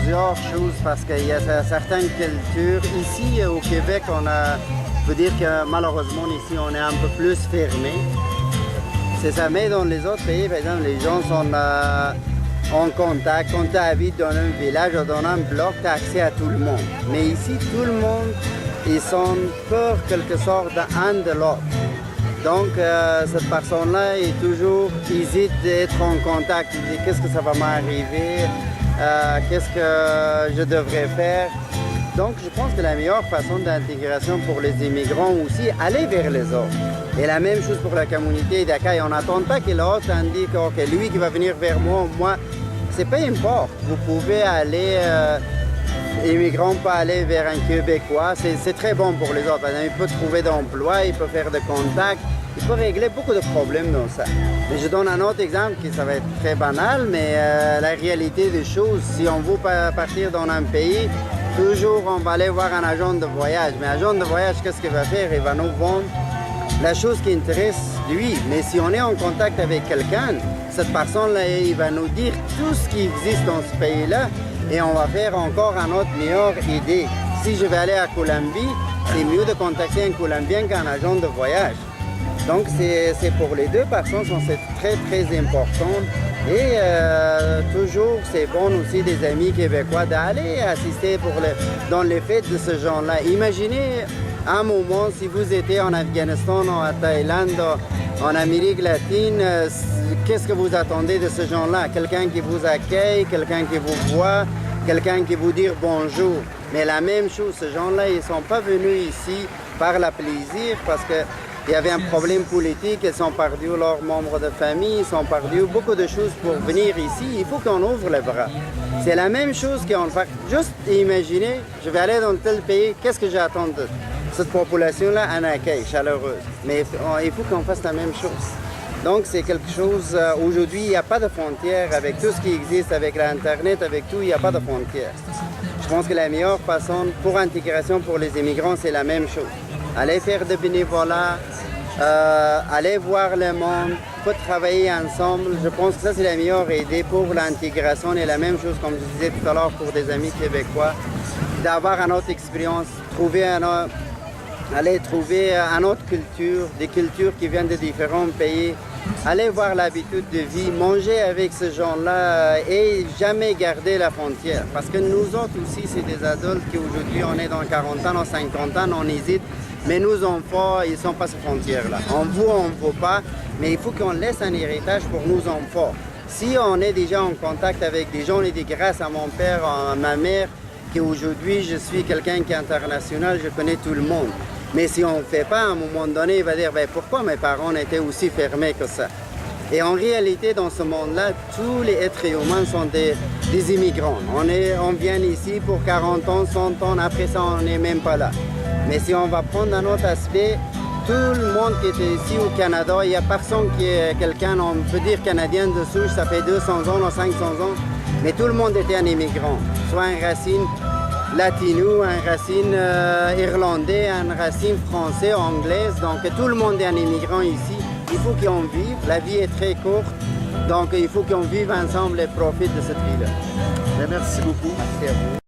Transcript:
plusieurs choses parce qu'il y a certaines cultures. Ici, au Québec, je peux dire que malheureusement, ici, on est un peu plus fermé. C'est ça, mais dans les autres pays, par exemple, les gens sont en contact. Quand tu habites dans un village ou dans un bloc, tu as accès à tout le monde. Mais ici, tout le monde, ils sont peur, quelque sorte, un de l'autre. Donc, cette personne-là est toujours hésite d'être en contact. Il dit, qu'est-ce que ça va m'arriver? Qu'est-ce que je devrais faire? Donc, je pense que la meilleure façon d'intégration pour les immigrants aussi, aller vers les autres. Et la même chose pour la communauté d'accueil. On n'attend pas que l'autre indique, OK, lui qui va venir vers moi, c'est pas important. Vous pouvez aller, immigrant peut aller vers un Québécois, c'est très bon pour les autres. Il peut trouver d'emploi, il peut faire des contacts, il peut régler beaucoup de problèmes dans ça. Mais je donne un autre exemple qui ça va être très banal, mais la réalité des choses, si on veut partir dans un pays, toujours on va aller voir un agent de voyage. Mais l'agent de voyage, qu'est-ce qu'il va faire? Il va nous vendre la chose qui intéresse lui. Mais si on est en contact avec quelqu'un, cette personne-là, il va nous dire tout ce qui existe dans ce pays-là et on va faire encore une autre meilleure idée. Si je vais aller à Colombie, c'est mieux de contacter un Colombien qu'un agent de voyage. Donc c'est pour les deux personnes, c'est très très important. Et toujours, c'est bon aussi des amis québécois d'aller assister dans les fêtes de ce genre-là. Imaginez un moment, si vous étiez en Afghanistan, en Thaïlande, en Amérique latine, qu'est-ce que vous attendez de ce genre-là? Quelqu'un qui vous accueille, quelqu'un qui vous voit, quelqu'un qui vous dit bonjour. Mais la même chose, ce genre-là, ils ne sont pas venus ici par le plaisir parce que il y avait un problème politique, ils sont perdus leurs membres de famille, ils sont perdus beaucoup de choses pour venir ici. Il faut qu'on ouvre les bras. C'est la même chose qu'on fait. Juste imaginer, je vais aller dans tel pays, qu'est-ce que j'attends de cette population-là? Un accueil chaleureux. Mais il faut qu'on fasse la même chose. Donc c'est quelque chose, aujourd'hui, il n'y a pas de frontières avec tout ce qui existe, avec l'Internet, avec tout, il n'y a pas de frontières. Je pense que la meilleure façon pour l'intégration pour les immigrants, c'est la même chose. Aller faire de bénévolat, aller voir le monde, peut travailler ensemble. Je pense que ça, c'est la meilleure idée pour l'intégration. Et la même chose, comme je disais tout à l'heure, pour des amis québécois, d'avoir une autre expérience, aller trouver une autre culture, des cultures qui viennent de différents pays, aller voir l'habitude de vie, manger avec ce genre-là et jamais garder la frontière. Parce que nous autres aussi, c'est des adultes qui aujourd'hui, on est dans 40 ans, dans 50 ans, on hésite. Mais nos enfants, ils ne sont pas ces frontières-là. On ne veut pas, mais il faut qu'on laisse un héritage pour nos enfants. Si on est déjà en contact avec des gens, on est dit grâce à mon père, à ma mère, qu'aujourd'hui je suis quelqu'un qui est international, je connais tout le monde. Mais si on ne fait pas, à un moment donné, il va dire ben, pourquoi mes parents étaient aussi fermés que ça? Et en réalité, dans ce monde-là, tous les êtres humains sont des immigrants. On vient ici pour 40 ans, 100 ans, après ça, on n'est même pas là. Mais si on va prendre un autre aspect, tout le monde qui était ici au Canada, il n'y a personne qui est quelqu'un, on peut dire canadien de souche, ça fait 200 ans ou 500 ans, mais tout le monde était un immigrant, soit un racine latino, un racine irlandais, un racine français, anglaise, donc tout le monde est un immigrant ici. Il faut qu'on vive, la vie est très courte, donc il faut qu'on vive ensemble et profite de cette vie-là. Merci beaucoup. Merci à vous.